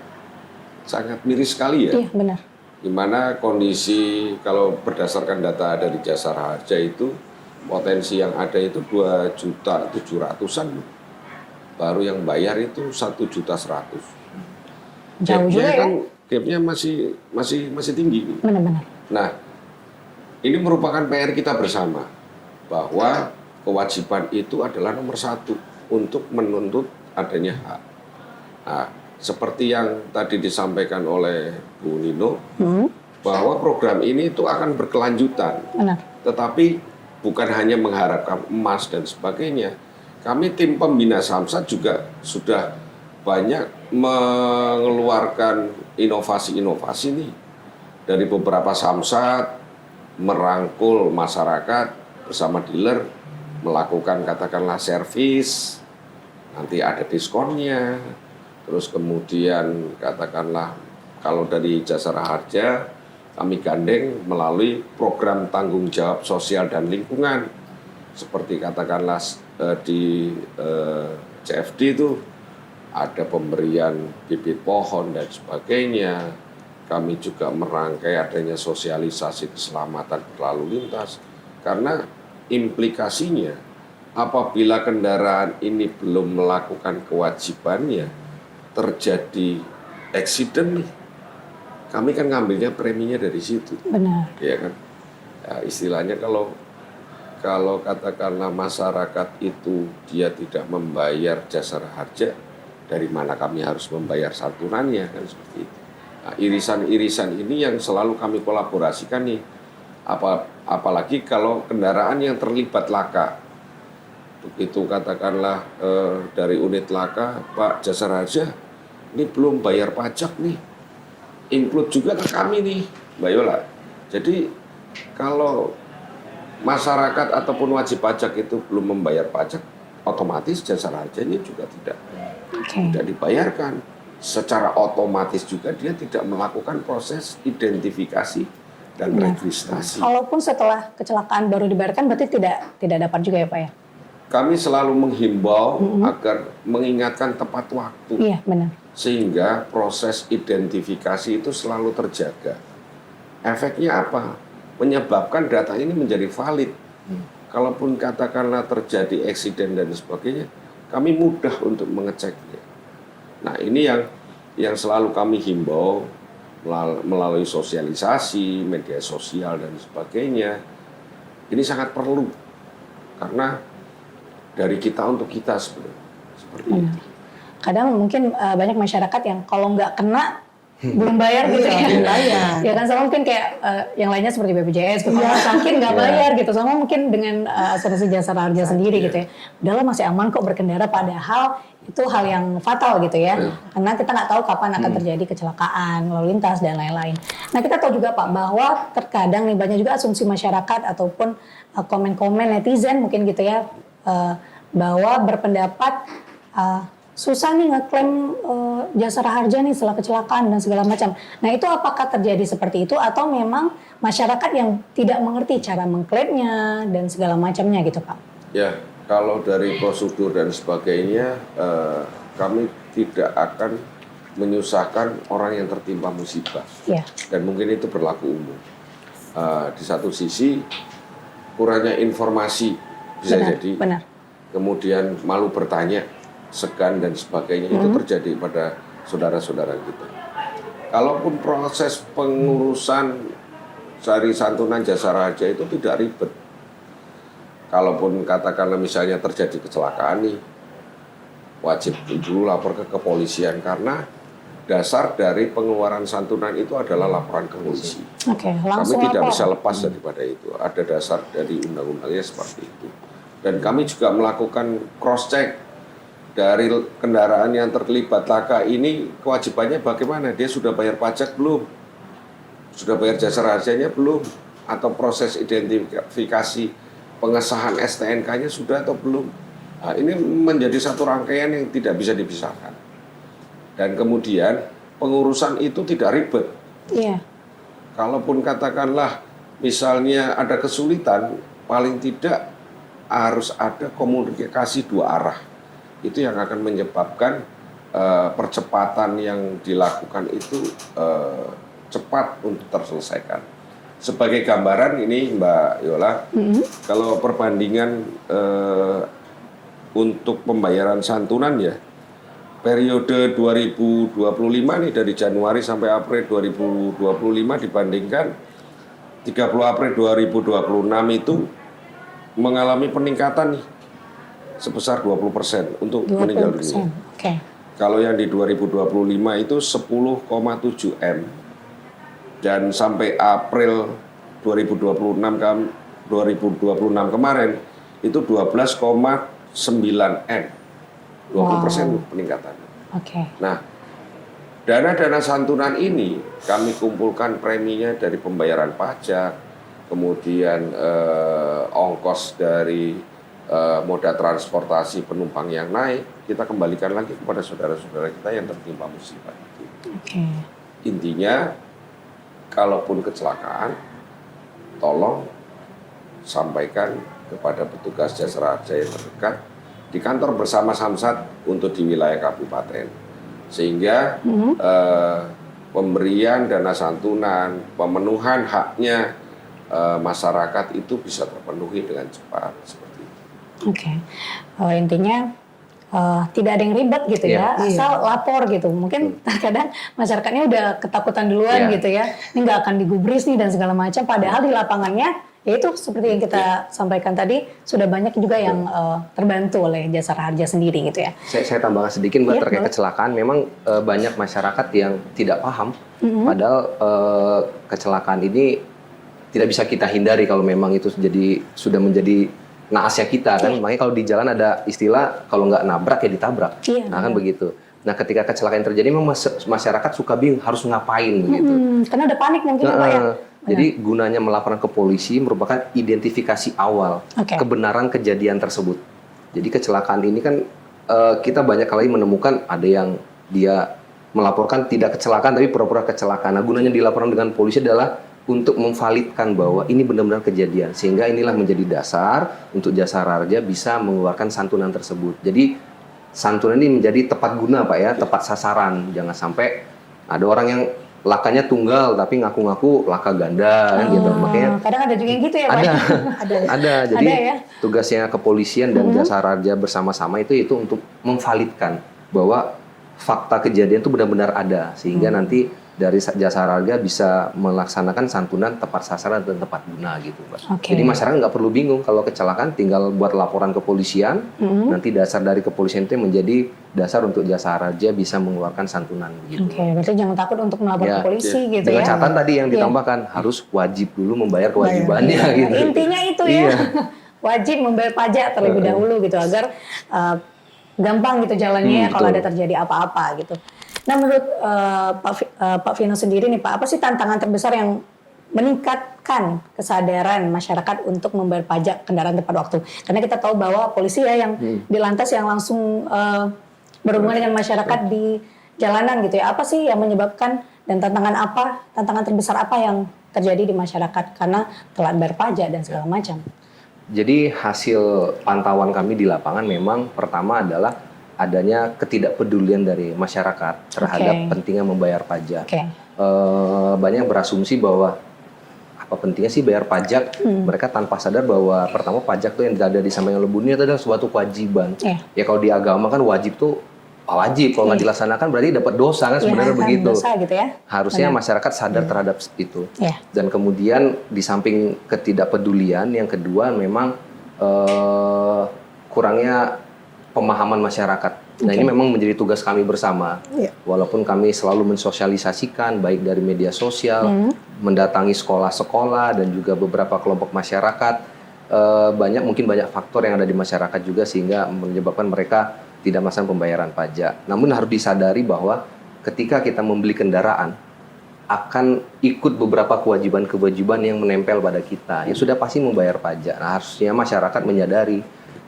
miris sekali ya. Iya, benar. Di mana kondisi kalau berdasarkan data dari Jasara Harja itu potensi yang ada itu 2.700.000-an. Baru yang bayar itu 1.100.000. Jauh juga ya. Kan gapnya masih tinggi. Benar-benar. Nah, ini merupakan PR kita bersama bahwa kewajiban itu adalah nomor satu untuk menuntut adanya hak. Nah, seperti yang tadi disampaikan oleh Bu Nino, bahwa program ini itu akan berkelanjutan. Benar. Tetapi bukan hanya mengharapkan emas dan sebagainya. Kami tim pembina Samsat juga sudah banyak mengeluarkan inovasi-inovasi nih. Dari beberapa Samsat merangkul masyarakat bersama dealer melakukan katakanlah servis, nanti ada diskonnya. Terus kemudian katakanlah kalau dari Jasara Harja kami gandeng melalui program tanggung jawab sosial dan lingkungan. Seperti katakanlah di CFD itu ada pemberian bibit pohon dan sebagainya. Kami juga merangkai adanya sosialisasi keselamatan berlalu lintas. Karena implikasinya apabila kendaraan ini belum melakukan kewajibannya, terjadi accident nih, kami kan ngambilnya preminya dari situ. Benar. Ya kan? Ya, istilahnya kalau katakanlah masyarakat itu dia tidak membayar Jasara Harja, dari mana kami harus membayar santunannya, kan seperti itu. Nah, irisan-irisan ini yang selalu kami kolaborasikan nih. Apalagi kalau kendaraan yang terlibat laka. Begitu katakanlah dari unit laka, Pak Jasara Harja, ini belum bayar pajak nih. Include juga ke kami nih, Mbak Yola. Jadi kalau masyarakat ataupun wajib pajak itu belum membayar pajak, otomatis Jasara Harjanya juga tidak dibayarkan. Secara otomatis juga dia tidak melakukan proses identifikasi dan registrasi. Kalaupun setelah kecelakaan baru dibayarkan, berarti tidak dapat juga ya Pak ya? Kami selalu menghimbau agar mengingatkan tepat waktu. Iya, benar. Sehingga proses identifikasi itu selalu terjaga. Efeknya apa? Menyebabkan data ini menjadi valid. Kalaupun katakanlah terjadi eksiden dan sebagainya, kami mudah untuk mengeceknya. Nah, ini yang selalu kami himbau melalui sosialisasi, media sosial dan sebagainya. Ini sangat perlu karena dari kita untuk kita sebenarnya seperti itu. Kadang mungkin banyak masyarakat yang kalau nggak kena belum bayar gitu ya. Bayar. Ya kan sama mungkin kayak yang lainnya seperti BPJS, kalau sakit nggak bayar gitu. Sama mungkin dengan asuransi Jasara Harja sendiri gitu ya. Udahlah masih aman kok berkendara, padahal itu hal yang fatal gitu ya. Karena kita nggak tahu kapan akan terjadi kecelakaan, lalu lintas dan lain-lain. Nah kita tahu juga Pak bahwa terkadang nih banyak juga asumsi masyarakat ataupun komen-komen netizen mungkin gitu ya, bahwa berpendapat susah nih ngeklaim Jasara Harja nih setelah kecelakaan dan segala macam. Nah itu apakah terjadi seperti itu atau memang masyarakat yang tidak mengerti cara mengklaimnya dan segala macamnya gitu Pak? Ya, kalau dari prosedur dan sebagainya, kami tidak akan menyusahkan orang yang tertimpa musibah. Ya. Dan mungkin itu berlaku umum. Di satu sisi kurangnya informasi bisa jadi. Benar. Kemudian malu bertanya, segan dan sebagainya itu terjadi pada saudara-saudara kita. Kalaupun proses pengurusan dari santunan Jasara Harja itu tidak ribet. Kalaupun katakanlah misalnya terjadi kecelakaan nih, wajib dulu lapor ke kepolisian karena dasar dari pengeluaran santunan itu adalah laporan ke polisi. Oke, langsung kami tidak lapor. bisa lepas daripada itu. Ada dasar dari undang-undangnya seperti itu. Dan kami juga melakukan cross check dari kendaraan yang terlibat laka ini, kewajibannya bagaimana? Dia sudah bayar pajak belum? Sudah bayar Jasara Harjanya belum? Atau proses identifikasi pengesahan STNK-nya sudah atau belum? Nah, ini menjadi satu rangkaian yang tidak bisa dipisahkan. Dan kemudian pengurusan itu tidak ribet. Iya. Kalaupun katakanlah misalnya ada kesulitan, paling tidak harus ada komunikasi dua arah. Itu yang akan menyebabkan percepatan yang dilakukan itu cepat untuk terselesaikan. Sebagai gambaran ini Mbak Yola, kalau perbandingan untuk pembayaran santunan ya, periode 2025 nih dari Januari sampai April 2025 dibandingkan 30 April 2026 itu mengalami peningkatan nih sebesar 20% untuk 20%. meninggal dunia. Oke. Kalau yang di 2025 itu 10,7 M. Dan sampai April 2026 2026 kemarin itu 12,9 M. 20% peningkatan. Oke. Nah, dana-dana santunan ini kami kumpulkan preminya dari pembayaran pajak, kemudian ongkos dari moda transportasi penumpang yang naik, kita kembalikan lagi kepada saudara-saudara kita yang tertimpa musibah itu. Oke. Intinya, kalaupun kecelakaan, tolong sampaikan kepada petugas jasa raja yang terdekat di kantor bersama Samsat untuk di wilayah kabupaten, sehingga pemberian dana santunan, pemenuhan haknya masyarakat itu bisa terpenuhi dengan cepat seperti itu. Oke. Intinya tidak ada yang ribet gitu ya, asal lapor gitu. Mungkin terkadang masyarakatnya udah ketakutan duluan gitu ya, ini nggak akan digubris nih dan segala macam. Padahal di lapangannya, ya itu seperti yang kita sampaikan tadi, sudah banyak juga yang terbantu oleh Jasara Harja sendiri gitu ya. Saya tambahkan sedikit Mbak terkait kecelakaan. Memang banyak masyarakat yang tidak paham, padahal kecelakaan ini tidak bisa kita hindari kalau memang itu sudah menjadi naasnya kita kan. Makanya kalau di jalan ada istilah kalau nggak nabrak ya ditabrak. Nah kan begitu. Nah ketika kecelakaan terjadi memang masyarakat suka bingung harus ngapain begitu. Karena ada panik mungkin Pak ya. Jadi gunanya melaporkan ke polisi merupakan identifikasi awal kebenaran kejadian tersebut. Jadi kecelakaan ini kan kita banyak kali menemukan ada yang dia melaporkan tidak kecelakaan tapi pura-pura kecelakaan. Nah gunanya dilaporkan dengan polisi adalah untuk memvalidkan bahwa ini benar-benar kejadian, sehingga inilah menjadi dasar untuk Jasara Harja bisa mengeluarkan santunan tersebut. Jadi santunan ini menjadi tepat guna Pak ya, tepat sasaran. Jangan sampai ada orang yang lakanya tunggal tapi ngaku-ngaku laka ganda kan gitu. Makanya kadang ada juga yang gitu ya Pak. Ada. Jadi ada ya? Tugasnya kepolisian dan Jasara Harja bersama-sama itu untuk memvalidkan bahwa fakta kejadian itu benar-benar ada, sehingga nanti dari Jasara Harja bisa melaksanakan santunan tepat sasaran dan tepat guna gitu Pak. Jadi masyarakat nggak perlu bingung kalau kecelakaan, tinggal buat laporan kepolisian, nanti dasar dari kepolisian itu menjadi dasar untuk Jasara Harja bisa mengeluarkan santunan gitu. Berarti jangan takut untuk melapor ke polisi gitu dengan ya. catatan tadi yang ditambahkan harus wajib dulu membayar kewajibannya gitu. Intinya itu ya. Wajib membayar pajak terlebih dahulu gitu agar gampang gitu jalannya kalau ada terjadi apa-apa gitu. Nah menurut Pak Vino sendiri nih Pak, apa sih tantangan terbesar yang meningkatkan kesadaran masyarakat untuk membayar pajak kendaraan tepat waktu? Karena kita tahu bahwa polisi ya yang di lantas yang langsung berhubungan dengan masyarakat di jalanan gitu ya. Apa sih yang menyebabkan dan tantangan terbesar apa yang terjadi di masyarakat karena telat bayar pajak dan segala macam? Jadi hasil pantauan kami di lapangan memang pertama adalah adanya ketidakpedulian dari masyarakat terhadap pentingnya membayar pajak. Banyak berasumsi bahwa apa pentingnya sih bayar pajak, mereka tanpa sadar bahwa pertama pajak tuh yang ada di samping lebur ini adalah suatu kewajiban. Ya kalau di agama kan wajib tuh wajib, kalau nggak dilaksanakan berarti dapat dosa kan sebenarnya begitu. Dosa gitu ya. Harusnya masyarakat sadar terhadap itu. Dan kemudian di samping ketidakpedulian, yang kedua memang kurangnya pemahaman masyarakat. Nah ini memang menjadi tugas kami bersama. Walaupun kami selalu mensosialisasikan baik dari media sosial, mendatangi sekolah-sekolah dan juga beberapa kelompok masyarakat, mungkin banyak faktor yang ada di masyarakat juga sehingga menyebabkan mereka tidak melaksanakan pembayaran pajak. Namun harus disadari bahwa ketika kita membeli kendaraan akan ikut beberapa kewajiban-kewajiban yang menempel pada kita yang sudah pasti membayar pajak. Nah, harusnya masyarakat menyadari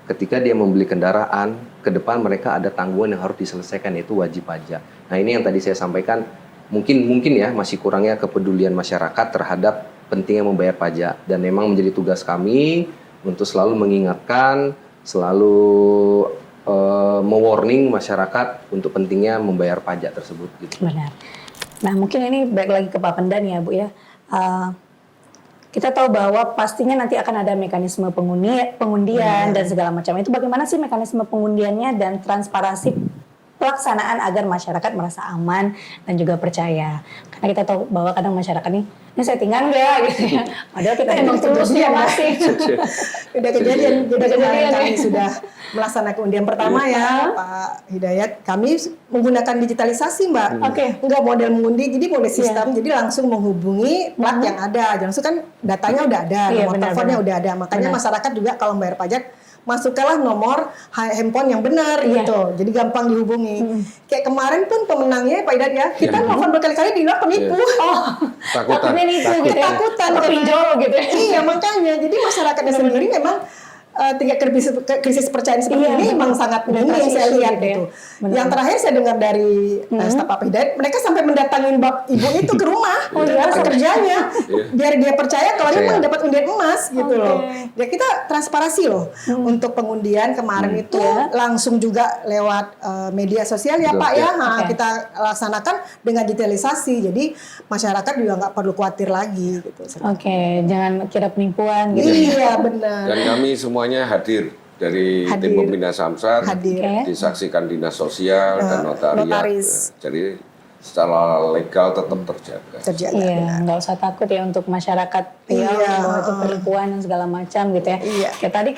ketika dia membeli kendaraan, ke depan mereka ada tanggungan yang harus diselesaikan, yaitu wajib pajak. Nah ini yang tadi saya sampaikan, mungkin ya masih kurangnya kepedulian masyarakat terhadap pentingnya membayar pajak. Dan memang menjadi tugas kami untuk selalu mengingatkan, selalu mewarning masyarakat untuk pentingnya membayar pajak tersebut. Gitu. Benar. Nah mungkin ini balik lagi ke Pak Pendan ya Bu ya. Kita tahu bahwa pastinya nanti akan ada mekanisme pengundian dan segala macam. Itu bagaimana sih mekanisme pengundiannya dan transparansi pelaksanaan agar masyarakat merasa aman dan juga percaya. Karena kita tahu bahwa kadang masyarakat ini settingan nggak gitu ya. Padahal kita emang tulus masih. Udah kejadian. Jadi kemarin kami sudah melaksanakan undian pertama ya, Pak Hidayat. Kami menggunakan digitalisasi, Mbak. Oke. Enggak model mengundi, jadi model sistem. Jadi langsung menghubungi plat yang ada. Langsung kan datanya udah ada, nomor teleponnya udah ada. Makanya masyarakat juga kalau bayar pajak masukkanlah nomor handphone yang benar gitu, jadi gampang dihubungi. Kayak kemarin pun pemenangnya Pak Idat ya, kita nelfon berkali-kali dibilang penipu. Ketakutan, pinjol gitu. Iya makanya, jadi masyarakatnya sendiri memang tingkat krisis kepercayaan seperti ini memang sangat minim saya lihat gitu. Yang terakhir saya dengar dari staf Pak Hidayat, mereka sampai mendatangin ibu itu ke rumah, kerjanya, biar dia percaya kalau dia memang dapat undian emas gitu loh. Ya kita transparansi loh untuk pengundian kemarin itu langsung juga lewat media sosial ya Pak ya, kita laksanakan dengan digitalisasi, jadi masyarakat juga nggak perlu khawatir lagi gitu. Oke, jangan kira penipuan gitu. Iya benar. Dan kami semuanya hadir dari tim pembina Samsat, disaksikan dinas sosial dan notaris. Jadi secara legal tetap terjaga. Iya, nggak usah takut ya untuk masyarakat bahwa itu penipuan dan segala macam gitu ya. Kayak tadi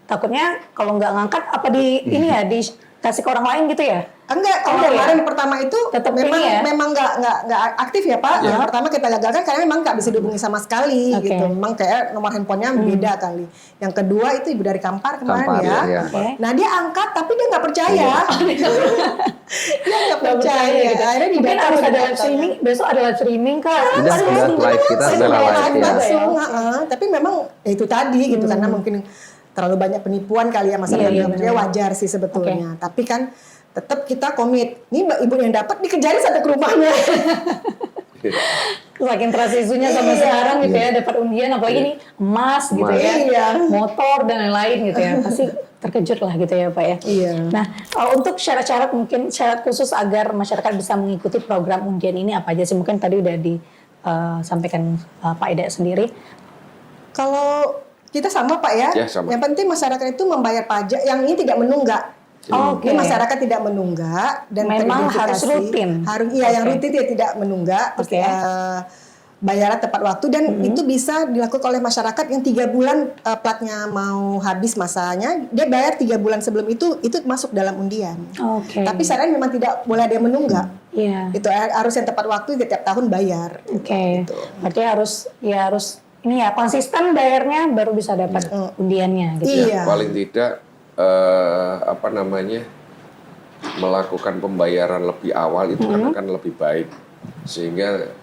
takutnya kalau nggak ngangkat apa ini ya dikasih ke orang lain gitu ya? Enggak, kalau kemarin pertama itu tetap memang nggak aktif ya Pak. Yang pertama kita gagalkan karena memang nggak bisa dihubungi sama sekali gitu. Memang kayak nomor handphonenya beda kali. Yang kedua itu ibu dari Kampar kemarin ya. Nah dia angkat tapi dia nggak percaya. Dia nggak percaya. Gitu. Akhirnya mungkin harus ada live streaming. Besok ada live streaming Kak. Udah live kita sudah live langsung. Tapi memang itu tadi gitu karena mungkin terlalu banyak penipuan kali ya masalah dia wajar sih sebetulnya. Tapi kan tetap kita komit. Nih mbak ibu yang dapat dikejarin sampai ke rumahnya. Saking transisunya sampai sekarang gitu ya, dapat undian apalagi nih emas gitu ya, motor dan lain-lain gitu ya, pasti terkejut lah gitu ya Pak ya. Nah untuk syarat-syarat mungkin syarat khusus agar masyarakat bisa mengikuti program undian ini apa aja sih? Mungkin tadi udah disampaikan Pak Ida sendiri. Kalau kita sama Pak ya, sama. Yang penting masyarakat itu membayar pajak yang ini tidak menunggak. Ini masyarakat tidak menunggak dan memang harus rutin. Yang rutin dia tidak menunggak. Bayaran tepat waktu dan itu bisa dilakukan oleh masyarakat yang 3 bulan platnya mau habis masanya, dia bayar 3 bulan sebelum itu masuk dalam undian. Tapi syaratnya memang tidak boleh ada yang menunggak. Itu harus yang tepat waktu tiap tahun bayar. Gitu. Berarti harus ini ya konsisten bayarnya baru bisa dapat undiannya gitu. Paling tidak melakukan pembayaran lebih awal itu akan lebih baik sehingga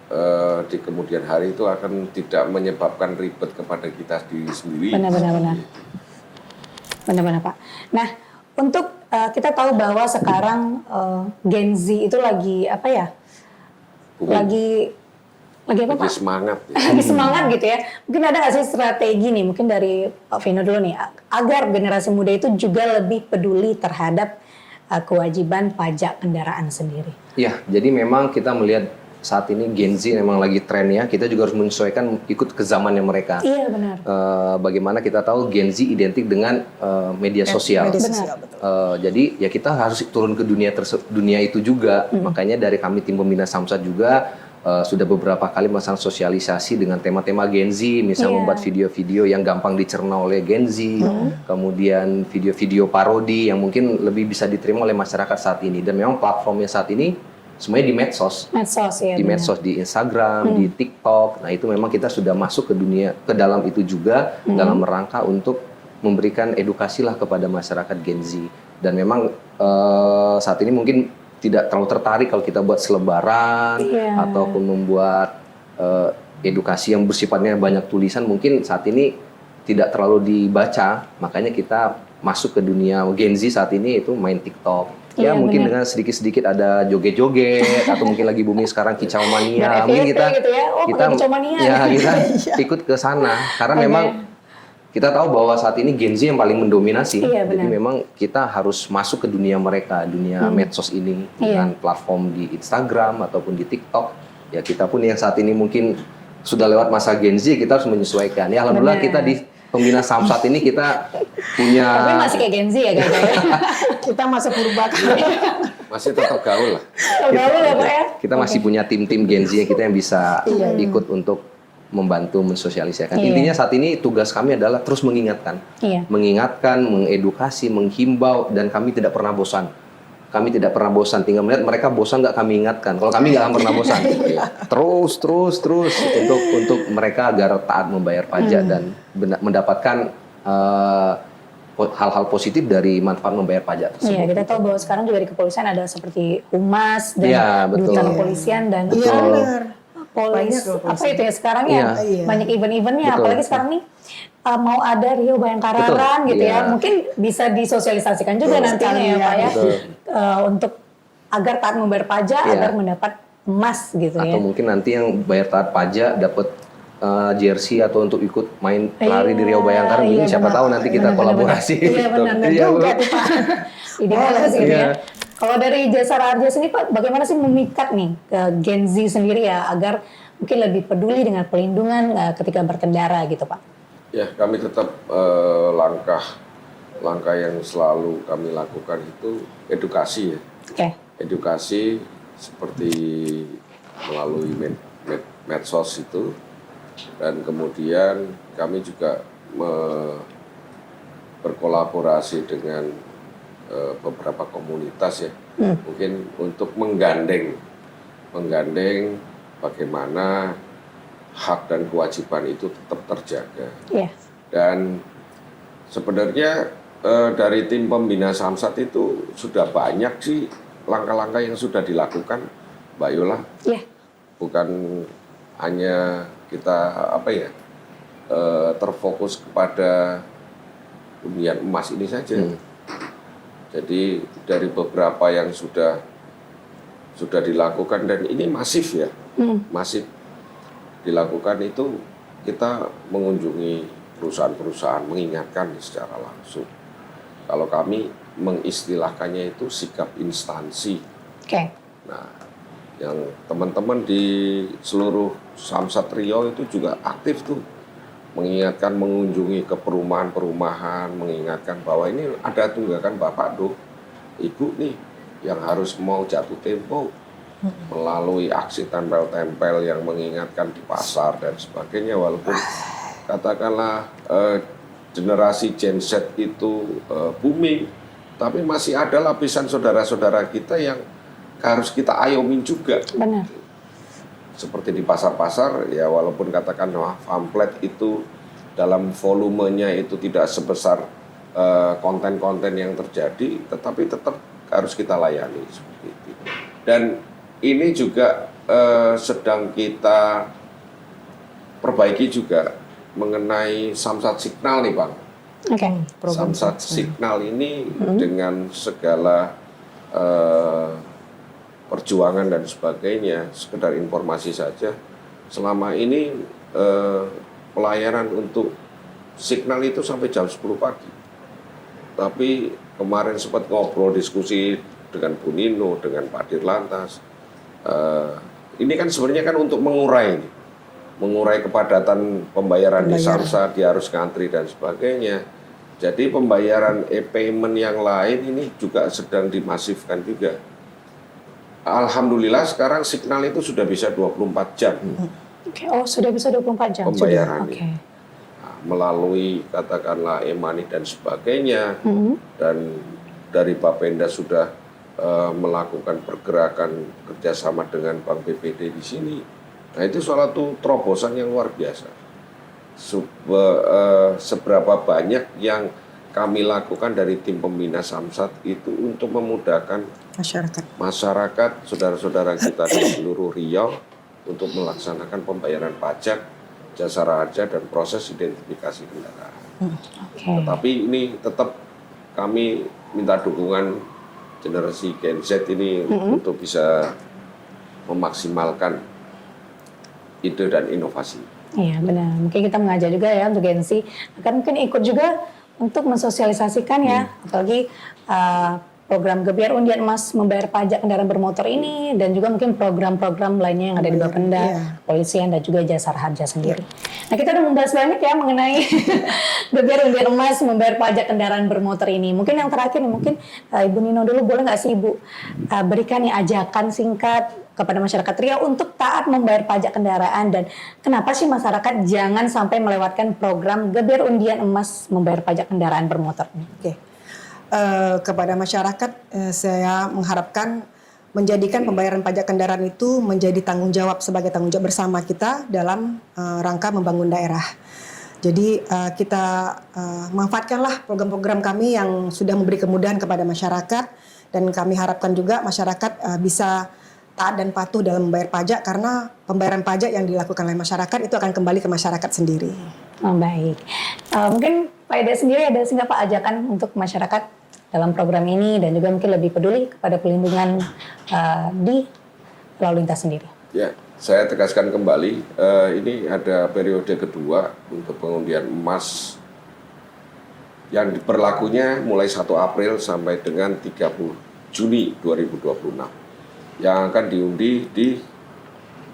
di kemudian hari itu akan tidak menyebabkan ribet kepada kita sendiri. Benar Pak. Nah untuk kita tahu bahwa sekarang Gen Z itu lagi apa ya? Lagi apa Pak? Lagi semangat gitu ya. Mungkin ada nggak sih strategi nih, mungkin dari Pak Vino dulu nih, agar generasi muda itu juga lebih peduli terhadap kewajiban pajak kendaraan sendiri. Ya, jadi memang kita melihat saat ini Gen Z memang lagi tren ya. Kita juga harus menyesuaikan ikut ke zamannya mereka. Iya benar. Bagaimana kita tahu Gen Z identik dengan media sosial. Jadi ya kita harus turun ke dunia itu juga. Makanya dari kami tim pembina Samsat juga sudah beberapa kali melakukan sosialisasi dengan tema-tema Gen Z, misalnya membuat video-video yang gampang dicerna oleh Gen Z, kemudian video-video parodi yang mungkin lebih bisa diterima oleh masyarakat saat ini. Dan memang platformnya saat ini semuanya di medsos, di Instagram, di TikTok. Nah itu memang kita sudah masuk ke dalam itu juga dalam rangka untuk memberikan edukasi lah kepada masyarakat Gen Z. Dan memang saat ini mungkin tidak terlalu tertarik kalau kita buat selebaran ataupun membuat edukasi yang bersifatnya banyak tulisan, mungkin saat ini tidak terlalu dibaca. Makanya kita masuk ke dunia Gen Z saat ini itu main TikTok. Mungkin dengan sedikit-sedikit ada joget-joget atau mungkin lagi booming sekarang kicau mania. Mungkin kita ikut ke sana karena memang kita tahu bahwa saat ini Gen Z yang paling mendominasi. Jadi memang kita harus masuk ke dunia mereka, dunia medsos ini dengan platform di Instagram ataupun di TikTok. Ya kita pun yang saat ini mungkin sudah lewat masa Gen Z, kita harus menyesuaikan. Ya alhamdulillah kita Pembina Samsat ini kita punya. Tapi masih kayak Gen Z ya kayaknya. Kita masa purbakala. Masih tetap gaul lah. Gaul ya Pak ya? Kita masih punya tim-tim Gen Z kita yang bisa ikut untuk membantu mensosialisasikan. Iya. Intinya saat ini tugas kami adalah terus mengingatkan. Iya. Mengingatkan, mengedukasi, menghimbau, dan kami tidak pernah bosan. Kami tidak pernah bosan, tinggal melihat mereka bosan nggak kami ingatkan. Kalau kami nggak akan pernah bosan. Terus untuk mereka agar taat membayar pajak dan mendapatkan hal-hal positif dari manfaat membayar pajak tersebut. Iya, kita tahu bahwa sekarang juga di kepolisian ada seperti humas dan Iya, betul. duta kepolisian dan Iya benar. polis. Banyak loh Apa polisi. itu ya sekarang ya? Iya. Banyak event-eventnya. Betul. Apalagi sekarang nih mau ada Rio Bayangkara Betul. Run gitu ya. Iya. Mungkin bisa disosialisasikan juga Betul. nantinya ya Pak ya. Betul. Untuk agar taat membayar pajak, Iya. agar mendapat emas gitu ya. Atau mungkin nanti yang bayar taat pajak dapat jersey atau untuk ikut main lari di Riau Bayangkara. Iya, Siapa benar. tahu nanti kita Benar, kolaborasi. benar. Iya benar, benar Iya, juga Bu. tuh Pak. Ide bagus gitu Iya. ya. Kalau dari Jasara Harja sendiri Pak, bagaimana sih memikat nih ke Gen Z sendiri ya agar mungkin lebih peduli dengan pelindungan ketika berkendara gitu Pak? Ya, kami tetap langkah yang selalu kami lakukan itu edukasi ya. Oke. Edukasi seperti melalui medsos itu, dan kemudian kami juga berkolaborasi dengan beberapa komunitas ya, mungkin untuk menggandeng bagaimana hak dan kewajiban itu tetap terjaga. Iya. Dan sebenarnya dari tim pembina Samsat itu sudah banyak sih langkah-langkah yang sudah dilakukan, Mbak Yola. Iya. Bukan hanya kita terfokus kepada undian emas ini saja. Jadi dari beberapa yang sudah dilakukan, dan ini masif ya, masif dilakukan itu, kita mengunjungi perusahaan-perusahaan, mengingatkan secara langsung. Kalau kami mengistilahkannya itu sikap instansi. Oke. Nah, yang teman-teman di seluruh Samsat Riau itu juga aktif tuh, mengingatkan, mengunjungi ke perumahan-perumahan, mengingatkan bahwa ini ada tunggakan Bapak Do, Ibu nih yang harus mau jatuh tempo, melalui aksi tempel-tempel yang mengingatkan di pasar dan sebagainya. Walaupun katakanlah generasi Gen Z itu booming, tapi masih ada lapisan saudara-saudara kita yang harus kita ayomin juga. Benar. Seperti di pasar-pasar ya, walaupun katakan pamflet itu dalam volumenya itu tidak sebesar konten-konten yang terjadi, tetapi tetap harus kita layani seperti itu. Dan ini juga sedang kita perbaiki juga mengenai Samsat Signal nih Bang. Oke. Samsat Signal ini dengan segala perjuangan dan sebagainya, sekedar informasi saja, selama ini pelayanan untuk signal itu sampai jam 10 pagi. Tapi kemarin sempat ngobrol diskusi dengan Bu Nino, dengan Pak Dirlantas, ini kan sebenarnya kan untuk mengurai kepadatan pembayaran di Samsat, dia harus ngantri dan sebagainya. Jadi pembayaran e-payment yang lain ini juga sedang dimasifkan juga. Alhamdulillah sekarang signal itu sudah bisa 24 jam. Oke. Oh, sudah bisa 24 jam. Pembayaran. Oke. Nah, melalui katakanlah e-money dan sebagainya. Dan dari Bapenda sudah melakukan pergerakan kerjasama dengan Bank BPD di sini. Nah, itu suatu terobosan yang luar biasa. Seberapa banyak yang kami lakukan dari tim pembina Samsat itu untuk memudahkan masyarakat, saudara-saudara kita di seluruh Riau untuk melaksanakan pembayaran pajak, jasara harja, dan proses identifikasi kendaraan. Tetapi ini tetap kami minta dukungan generasi Gen Z ini untuk bisa memaksimalkan ide dan inovasi. Iya benar. Mungkin kita mengajak juga ya untuk Gen Z akan mungkin ikut juga untuk mensosialisasikan ya, apalagi program Gebiar Undian Emas membayar pajak kendaraan bermotor ini dan juga mungkin program-program lainnya yang ada di Bapenda, kepolisian dan juga Jasara Harja sendiri. Nah, kita udah membahas banyak ya mengenai Gebiar Undian Emas membayar pajak kendaraan bermotor ini. Mungkin yang terakhir nih, mungkin Ibu Nino dulu, boleh nggak sih Ibu berikan nih ajakan singkat kepada masyarakat Riau untuk taat membayar pajak kendaraan, dan kenapa sih masyarakat jangan sampai melewatkan program Gebiar Undian Emas membayar pajak kendaraan bermotor ini? Oke. Kepada masyarakat saya mengharapkan menjadikan pembayaran pajak kendaraan itu menjadi tanggung jawab sebagai tanggung jawab bersama kita dalam rangka membangun daerah. Jadi kita manfaatkanlah program-program kami yang sudah memberi kemudahan kepada masyarakat, dan kami harapkan juga masyarakat bisa taat dan patuh dalam membayar pajak, karena pembayaran pajak yang dilakukan oleh masyarakat itu akan kembali ke masyarakat sendiri. Oh, baik. Mungkin Pak Ida sendiri ada sih nggak Pak ajakan untuk masyarakat dalam program ini dan juga mungkin lebih peduli kepada pelindungan di lalu lintas sendiri? Ya, saya tegaskan kembali, ini ada periode kedua untuk pengundian emas yang berlakunya mulai 1 April sampai dengan 30 Juni 2026. Yang akan diundi di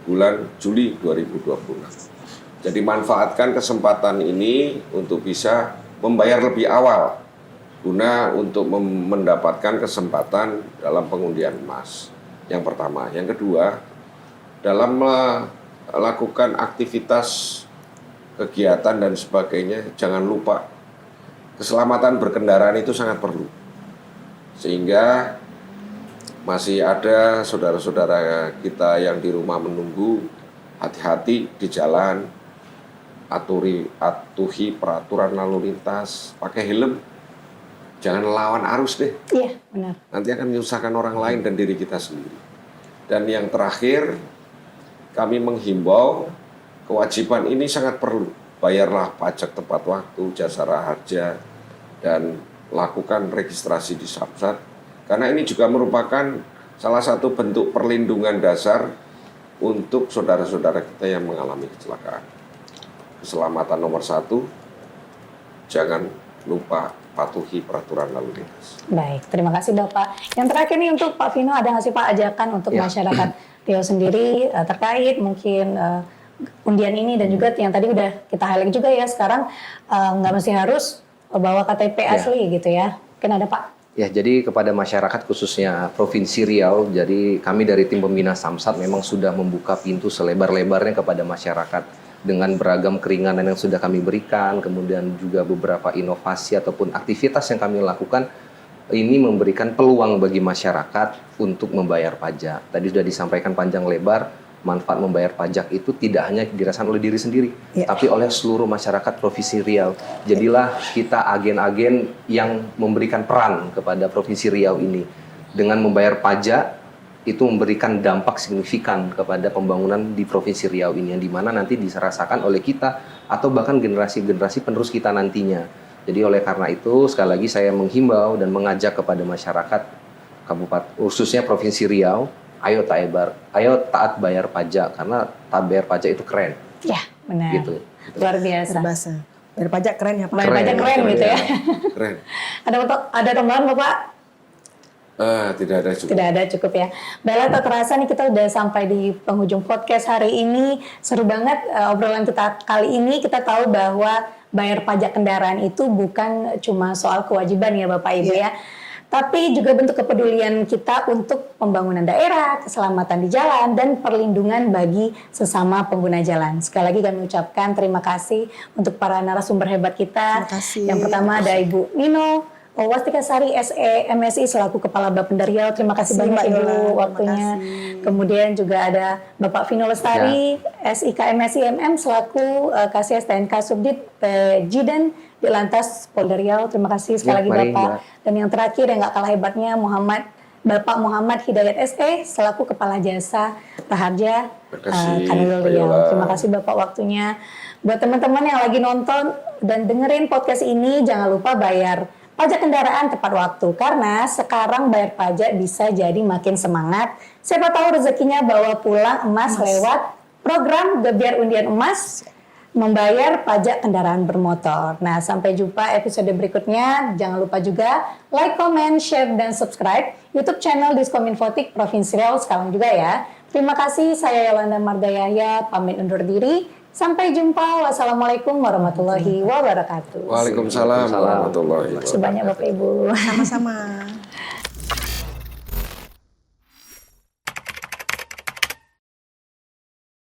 bulan Juli 2026. Jadi manfaatkan kesempatan ini untuk bisa membayar lebih awal guna untuk mendapatkan kesempatan dalam pengundian emas. Yang pertama. Yang kedua, dalam melakukan aktivitas kegiatan dan sebagainya, jangan lupa keselamatan berkendaraan itu sangat perlu. Sehingga masih ada saudara-saudara kita yang di rumah menunggu, hati-hati di jalan, atuhi peraturan lalu lintas, pakai helm, jangan lawan arus deh. Iya, benar. Nanti akan menyusahkan orang lain dan diri kita sendiri. Dan yang terakhir, kami menghimbau kewajiban ini sangat perlu. Bayarlah pajak tepat waktu, Jasara Harja, dan lakukan registrasi di Samsat. Karena ini juga merupakan salah satu bentuk perlindungan dasar untuk saudara-saudara kita yang mengalami kecelakaan. Keselamatan nomor 1, jangan lupa patuhi peraturan lalu lintas. Baik, terima kasih Bapak. Yang terakhir nih untuk Pak Vino, ada nggak sih Pak ajakan untuk masyarakat Riau sendiri terkait mungkin undian ini, dan juga yang tadi udah kita highlight juga ya, sekarang nggak mesti harus bawa KTP asli gitu ya. Mungkin ada Pak? Ya, jadi kepada masyarakat khususnya Provinsi Riau, jadi kami dari tim pembina Samsat memang sudah membuka pintu selebar-lebarnya kepada masyarakat dengan beragam keringanan yang sudah kami berikan, kemudian juga beberapa inovasi ataupun aktivitas yang kami lakukan. Ini memberikan peluang bagi masyarakat untuk membayar pajak. Tadi sudah disampaikan panjang lebar, manfaat membayar pajak itu tidak hanya dirasakan oleh diri sendiri, tapi oleh seluruh masyarakat Provinsi Riau. Jadilah kita agen-agen yang memberikan peran kepada Provinsi Riau ini. Dengan membayar pajak, itu memberikan dampak signifikan kepada pembangunan di Provinsi Riau ini, yang dimana nanti dirasakan oleh kita atau bahkan generasi-generasi penerus kita nantinya. Jadi oleh karena itu, sekali lagi saya menghimbau dan mengajak kepada masyarakat Kabupaten, khususnya Provinsi Riau, ayo taat bayar pajak, karena taat bayar pajak itu keren. Ya, benar. Gitu. Luar biasa. Berbahasa. Bayar pajak keren ya Pak? Bayar pajak keren gitu ya. Keren. Ada tambahan Bapak? Tidak ada cukup. Tidak ada, cukup ya. Baiklah, tak terasa nih kita udah sampai di penghujung podcast hari ini. Seru banget obrolan kita kali ini. Kita tahu bahwa bayar pajak kendaraan itu bukan cuma soal kewajiban ya Bapak Ibu ya. Tapi juga bentuk kepedulian kita untuk pembangunan daerah, keselamatan di jalan, dan perlindungan bagi sesama pengguna jalan. Sekali lagi kami ucapkan terima kasih untuk para narasumber hebat kita. Terima kasih. Yang pertama ada Ibu Nino Wastikasari SE MSI selaku Kepala Bapenda Riau. Terima kasih banyak Ibu waktunya. Kemudian juga ada Bapak Vino Lestari SIK MSI MM selaku Kasih STNK Subdit Jidan di Lantas Polda Riau. Terima kasih sekali lagi Bapak. Dan yang terakhir yang nggak kalah hebatnya Bapak Muhammad Hidayat SE selaku Kepala Jasa Raharja Kanwil Riau. Terima kasih Bapak waktunya. Buat teman-teman yang lagi nonton dan dengerin podcast ini, jangan lupa bayar pajak kendaraan tepat waktu, karena sekarang bayar pajak bisa jadi makin semangat. Siapa tahu rezekinya bawa pulang emas lewat program Gebiar Undian Emas membayar pajak kendaraan bermotor. Nah, sampai jumpa episode berikutnya. Jangan lupa juga like, comment, share, dan subscribe YouTube channel Diskominfotik Provinsi Riau sekarang juga ya. Terima kasih, saya Yolanda Marga Yahya, pamit undur diri. Sampai jumpa. Wassalamualaikum warahmatullahi wabarakatuh. Waalaikumsalam warahmatullahi wabarakatuh. Sebanyak Bapak Ibu. Sama-sama.